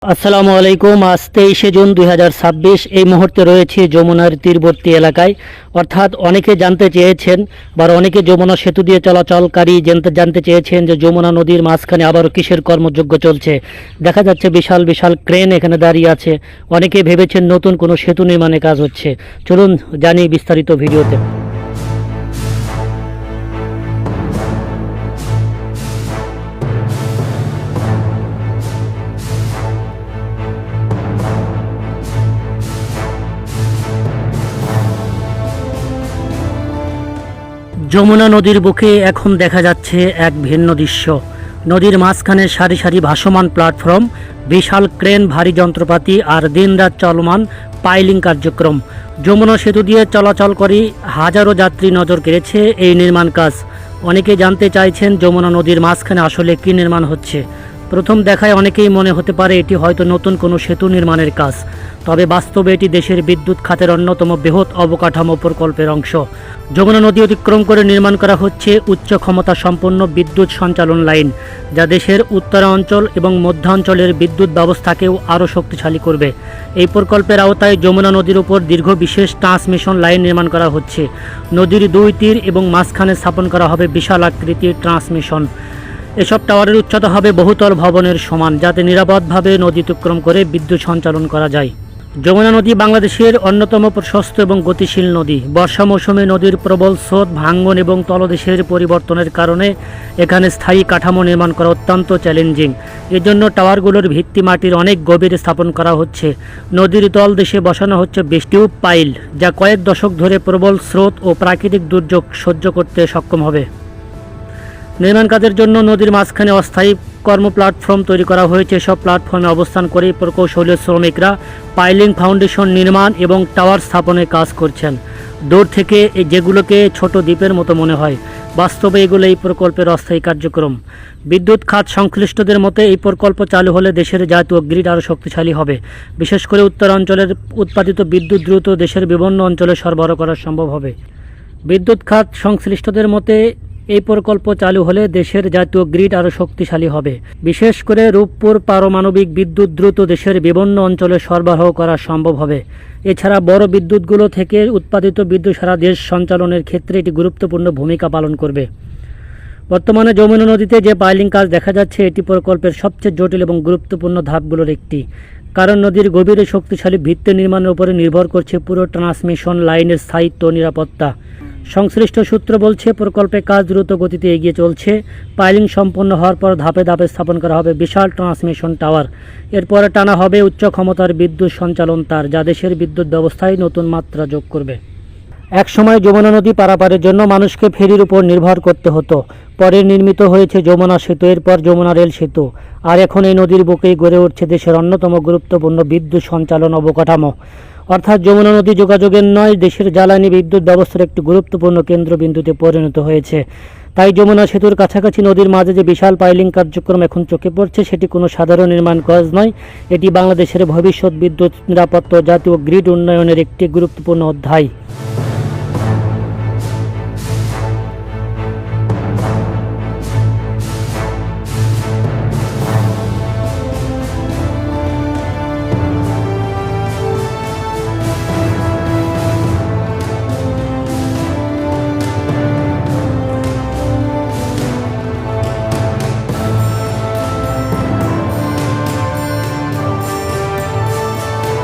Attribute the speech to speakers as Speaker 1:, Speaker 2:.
Speaker 1: আসসালামু আলাইকুম। আজ 23শে জুন 2026। এই মুহূর্তে রয়েছে যমুনার তীরবর্তী এলাকায়। অর্থাৎ অনেকে জানতে চেয়েছেন বা অনেকে যমুনা সেতু দিয়ে চলাচলকারী জানতে চেয়েছেন যে যমুনা নদীর মাঝখানে আবারও কিসের কর্মযজ্ঞ চলছে। দেখা যাচ্ছে বিশাল বিশাল ক্রেন এখানে দাঁড়িয়ে আছে। অনেকে ভেবেছেন নতুন কোনো সেতু নির্মাণের কাজ হচ্ছে। চলুন জানি বিস্তারিত ভিডিওতে। যমুনা নদীর বুকে এখন দেখা যাচ্ছে এক ভিন্ন দৃশ্য। নদীর মাঝখানে সারি সারি ভাসমান প্ল্যাটফর্ম, বিশাল ক্রেন, ভারী যন্ত্রপাতি আর দিনরাত চলমান পাইলিং কার্যক্রম। যমুনা সেতু দিয়ে চলাচল করে হাজারো যাত্রী নজর কেড়েছে এই নির্মাণ কাজ। অনেকে জানতে চাইছেন যমুনা নদীর মাঝখানে আসলে কী নির্মাণ হচ্ছে। প্রথম দেখায় অনেকেই মনে হতে পারে এটি হয়তো নতুন কোনো সেতু নির্মাণের কাজ, তবে বাস্তবে এটি দেশের বিদ্যুৎ খাতের অন্যতম বৃহৎ অবকাঠামো প্রকল্পের অংশ। যমুনা নদী অতিক্রম করে নির্মাণ করা হচ্ছে উচ্চ ক্ষমতা সম্পন্ন বিদ্যুৎ সঞ্চালন লাইন, যা দেশের উত্তরাঞ্চল এবং মধ্যাঞ্চলের বিদ্যুৎ ব্যবস্থাকেও আরও শক্তিশালী করবে। এই প্রকল্পের আওতায় যমুনা নদীর উপর দীর্ঘ বিশেষ ট্রান্সমিশন লাইন নির্মাণ করা হচ্ছে। নদীর দুই তীর এবং মাঝখানে স্থাপন করা হবে বিশাল আকৃতির ট্রান্সমিশন। এসব টাওয়ারের উচ্চতা হবে বহুতল ভবনের সমান, যাতে নিরাপদভাবে নদী অতিক্রম করে বিদ্যুৎ সঞ্চালন করা যায়। যমুনা নদী বাংলাদেশের অন্যতম প্রশস্ত এবং গতিশীল নদী। বর্ষা মৌসুমে নদীর প্রবল স্রোত, ভাঙ্গন এবং তলদেশের পরিবর্তনের কারণে এখানে স্থায়ী কাঠামো নির্মাণ করা অত্যন্ত চ্যালেঞ্জিং। এজন্য টাওয়ারগুলোর ভিত্তি মাটির অনেক গভীরে স্থাপন করা হচ্ছে। নদীর তলদেশে বসানো হচ্ছে টিউব পাইল, যা কয়েক দশক ধরে প্রবল স্রোত ও প্রাকৃতিক দুর্যোগ সহ্য করতে সক্ষম হবে। নির্মাণ কাজের জন্য নদীর মাঝখানে অস্থায়ী প্ল্যাটফর্ম তৈরি করা হয়েছে। সব প্ল্যাটফর্মে অবস্থান করে প্রকৌশলী শ্রমিকরা পাইলিং, ফাউন্ডেশন নির্মাণ এবং টাওয়ার স্থাপনের কাজ করছেন। দূর থেকে যেগুলোকে ছোট দ্বীপের মতো মনে হয়, বাস্তবে এগুলো এই প্রকল্পের অস্থায়ী কার্যক্রম। বিদ্যুৎ খাত সংশ্লিষ্টদের মতে এই প্রকল্প চালু হলে দেশের জাতীয় গ্রিড আরও শক্তিশালী হবে। বিশেষ করে উত্তরাঞ্চলের উৎপাদিত বিদ্যুৎ দ্রুত দেশের বিভিন্ন অঞ্চলে সরবরাহ করা সম্ভব হবে। বিদ্যুৎ খাত সংশ্লিষ্টদের মতে এই প্রকল্প চালু হলে দেশের জাতীয় গ্রিড আরও শক্তিশালী হবে। বিশেষ করে রূপপুর পারমাণবিক বিদ্যুৎ দ্রুত দেশের বিভিন্ন অঞ্চলে সরবরাহ করা সম্ভব হবে। এছাড়া বড় বিদ্যুৎগুলো থেকে উৎপাদিত বিদ্যুৎ সারা দেশ সঞ্চালনের ক্ষেত্রে এটি গুরুত্বপূর্ণ ভূমিকা পালন করবে। বর্তমানে যমুনা নদীতে যে পাইলিং কাজ দেখা যাচ্ছে, এটি প্রকল্পের সবচেয়ে জটিল এবং গুরুত্বপূর্ণ ধাপগুলোর একটি। কারণ নদীর গভীরে শক্তিশালী ভিত্তি নির্মাণের উপরে নির্ভর করছে পুরো ট্রান্সমিশন লাইনের স্থায়িত্ব ও নিরাপত্তা। সংশ্লিষ্ট সূত্র বলছে, প্রকল্পের কাজ দ্রুত গতিতে এগিয়ে চলছে। পাইলিং সম্পন্ন হওয়ার পর ধাপে ধাপে স্থাপন করা হবে বিশাল ট্রান্সমিশন টাওয়ার। এরপরে টানা হবে উচ্চ ক্ষমতার বিদ্যুৎ সঞ্চালন তার, যা দেশের বিদ্যুৎ ব্যবস্থায় নতুন মাত্রা যোগ করবে। একসময় যমুনা নদী পারাপারের জন্য মানুষকে ফেরির উপর নির্ভর করতে হতো। পরে নির্মিত হয়েছে যমুনা সেতু, এরপর যমুনা রেল সেতু, আর এখন এই নদীর বুকেই গড়ে উঠছে দেশের অন্যতম গুরুত্বপূর্ণ বিদ্যুৎ সঞ্চালন অবকাঠামো। অর্থাৎ যমুনা নদী যোগাযোগের নয়, দেশের জ্বালানি বিদ্যুৎ ব্যবস্থার একটি গুরুত্বপূর্ণ কেন্দ্রবিন্দুতে পরিণত হয়েছে। তাই যমুনা সেতুর কাছাকাছি নদীর মাঝে যে বিশাল পাইলিং কার্যক্রম এখন চোখে পড়ছে, সেটি কোনো সাধারণ নির্মাণ কাজ নয়। এটি বাংলাদেশের ভবিষ্যৎ বিদ্যুৎ নিরাপত্তা ও জাতীয় গ্রিড উন্নয়নের একটি গুরুত্বপূর্ণ অধ্যায়।